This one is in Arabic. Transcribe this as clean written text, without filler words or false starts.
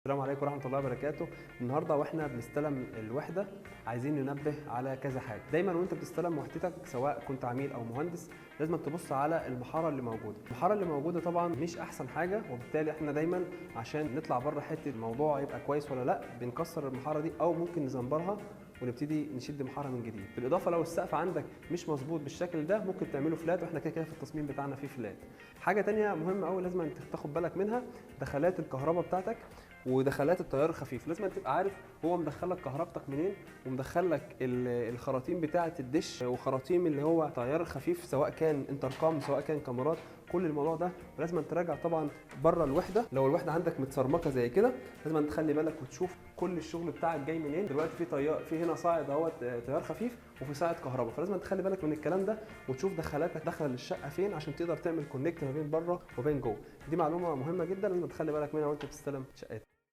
السلام عليكم ورحمة الله وبركاته. النهارده واحنا بنستلم الوحدة عايزين ننبه على كذا حاجة. دايما وانت بتستلم وحدتك سواء كنت عميل او مهندس لازم تبص على المحارة اللي موجودة. المحارة اللي موجودة طبعا مش احسن حاجة، وبالتالي احنا دايما عشان نطلع بره حتة الموضوع يبقى كويس ولا لا بنكسر المحارة دي او ممكن نزنبرها ونبتدي نشد محاره من جديد. بالاضافه لو السقف عندك مش مظبوط بالشكل ده ممكن تعمله فلات، واحنا كده كده في التصميم بتاعنا فيه فلات. حاجه تانية مهمه قوي لازم تاخد بالك منها، دخلات الكهرباء بتاعتك ودخلات التيار الخفيف. لازم تبقى عارف هو مدخلك كهربتك منين ومدخلك الخراطيم بتاعه الدش وخراطيم اللي هو تيار الخفيف، سواء كان انتركام سواء كان كاميرات. كل الموضوع ده ولازم تراجع طبعا بره الوحده. لو الوحده عندك متسرمكه زي كده لازم تخلي بالك وتشوف كل الشغل بتاعك جاي منين. دلوقتي في هنا صاعد اهوت تيار خفيف وفي صاعد كهرباء، فلازم تخلي بالك من الكلام ده وتشوف دخلاتك داخله للشقه فين عشان تقدر تعمل كونكت ما بين بره وبين جوه. دي معلومه مهمه جدا لازم تخلي بالك منها وانت بتستلم شقتك.